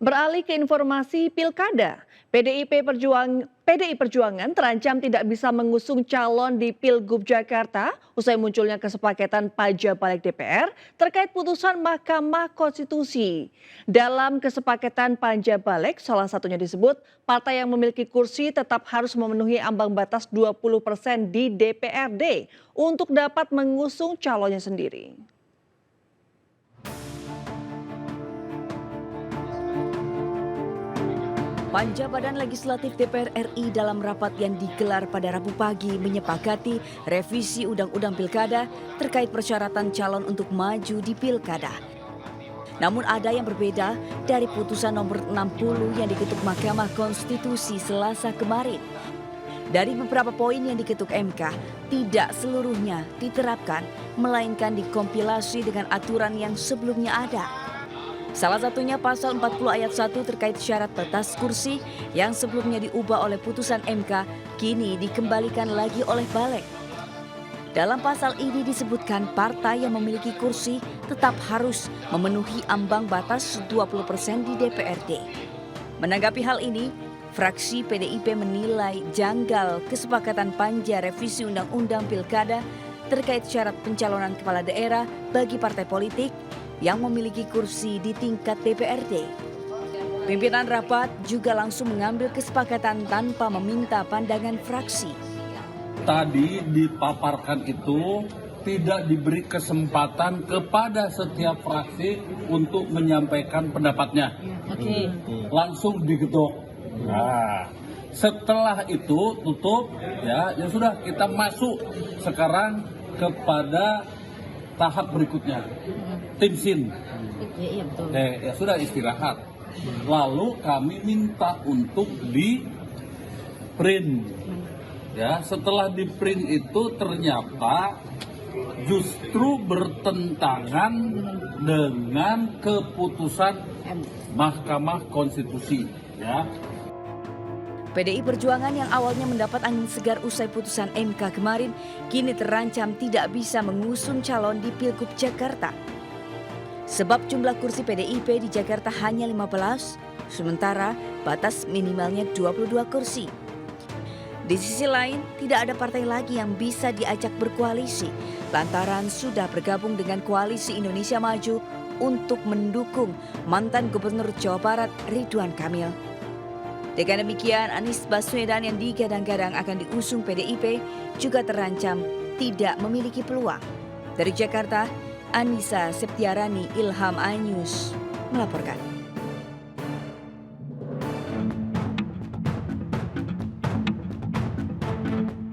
Beralih ke informasi pilkada, PDI Perjuangan terancam tidak bisa mengusung calon di Pilgub Jakarta usai munculnya kesepakatan pajak balik DPR terkait putusan Mahkamah Konstitusi. Dalam kesepakatan panja balik, salah satunya disebut partai yang memiliki kursi tetap harus memenuhi ambang batas 20% di DPRD untuk dapat mengusung calonnya sendiri. Panja Badan Legislatif DPR RI dalam rapat yang digelar pada Rabu pagi menyepakati revisi Undang-Undang Pilkada terkait persyaratan calon untuk maju di Pilkada. Namun ada yang berbeda dari putusan nomor 60 yang diketuk Mahkamah Konstitusi Selasa kemarin. Dari beberapa poin yang diketuk MK, tidak seluruhnya diterapkan, melainkan dikompilasi dengan aturan yang sebelumnya ada. Salah satunya pasal 40 ayat 1 terkait syarat batas kursi yang sebelumnya diubah oleh putusan MK, kini dikembalikan lagi oleh Balik. Dalam pasal ini disebutkan partai yang memiliki kursi tetap harus memenuhi ambang batas 20% di DPRD. Menanggapi hal ini, fraksi PDIP menilai janggal kesepakatan panja revisi Undang-Undang Pilkada terkait syarat pencalonan kepala daerah bagi partai politik yang memiliki kursi di tingkat DPRD. Pimpinan rapat juga langsung mengambil kesepakatan tanpa meminta pandangan fraksi. Tadi dipaparkan itu tidak diberi kesempatan kepada setiap fraksi untuk menyampaikan pendapatnya. Langsung diketuk. Nah, setelah itu tutup ya sudah kita masuk sekarang kepada tahap berikutnya. Tim SIN. Iya betul. Ya sudah istirahat. Lalu kami minta untuk di print. Ya, setelah di print itu ternyata justru bertentangan dengan keputusan Mahkamah Konstitusi, ya. PDI Perjuangan yang awalnya mendapat angin segar usai putusan MK kemarin, kini terancam tidak bisa mengusung calon di Pilgub Jakarta. Sebab jumlah kursi PDIP di Jakarta hanya 15, sementara batas minimalnya 22 kursi. Di sisi lain, tidak ada partai lagi yang bisa diajak berkoalisi, lantaran sudah bergabung dengan Koalisi Indonesia Maju untuk mendukung mantan Gubernur Jawa Barat Ridwan Kamil. Dengan demikian, Anies Baswedan yang digadang-gadang akan diusung PDIP juga terancam tidak memiliki peluang. Dari Jakarta, Anissa Septiarani, Ilham iNews melaporkan.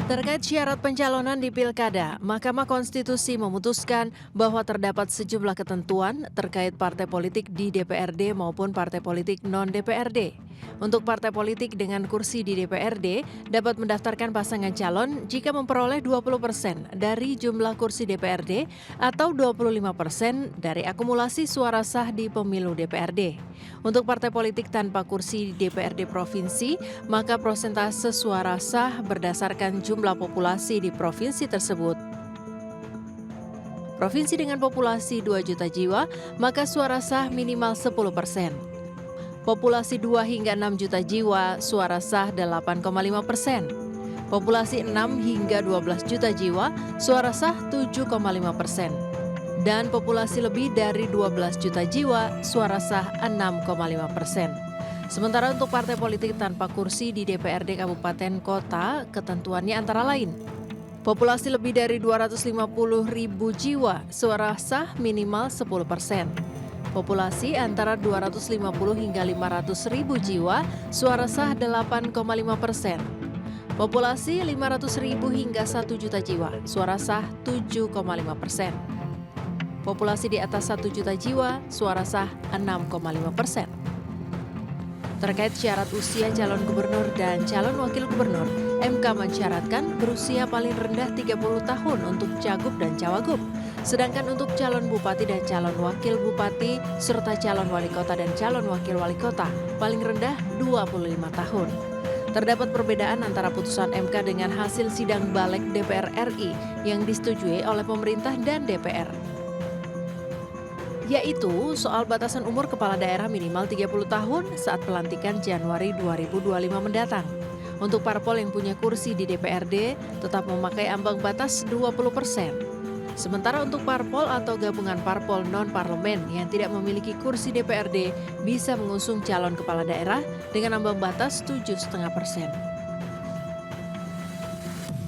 Terkait syarat pencalonan di Pilkada, Mahkamah Konstitusi memutuskan bahwa terdapat sejumlah ketentuan terkait partai politik di DPRD maupun partai politik non-DPRD. Untuk partai politik dengan kursi di DPRD dapat mendaftarkan pasangan calon jika memperoleh 20% dari jumlah kursi DPRD atau 25% dari akumulasi suara sah di pemilu DPRD. Untuk partai politik tanpa kursi di DPRD provinsi, maka prosentase suara sah berdasarkan jumlah populasi di provinsi tersebut. Provinsi dengan populasi 2 juta jiwa, maka suara sah minimal 10%. Populasi 2 hingga 6 juta jiwa, suara sah 8,5%. Populasi 6 hingga 12 juta jiwa, suara sah 7,5%. Dan populasi lebih dari 12 juta jiwa, suara sah 6,5%. Sementara untuk partai politik tanpa kursi di DPRD Kabupaten Kota, ketentuannya antara lain. Populasi lebih dari 250.000 jiwa, suara sah minimal 10%. Populasi antara 250 hingga 500.000 jiwa, suara sah 8,5%. Populasi 500.000 hingga 1 juta jiwa, suara sah 7,5%. Populasi di atas 1 juta jiwa, suara sah 6,5%. Terkait syarat usia calon gubernur dan calon wakil gubernur, MK mensyaratkan berusia paling rendah 30 tahun untuk cagup dan cawagup. Sedangkan untuk calon bupati dan calon wakil bupati, serta calon wali kota dan calon wakil wali kota, paling rendah 25 tahun. Terdapat perbedaan antara putusan MK dengan hasil sidang balik DPR RI yang disetujui oleh pemerintah dan DPR. yaitu soal batasan umur kepala daerah minimal 30 tahun saat pelantikan Januari 2025 mendatang. Untuk parpol yang punya kursi di DPRD tetap memakai ambang batas 20%. Sementara untuk parpol atau gabungan parpol non-parlemen yang tidak memiliki kursi DPRD bisa mengusung calon kepala daerah dengan ambang batas 7,5%.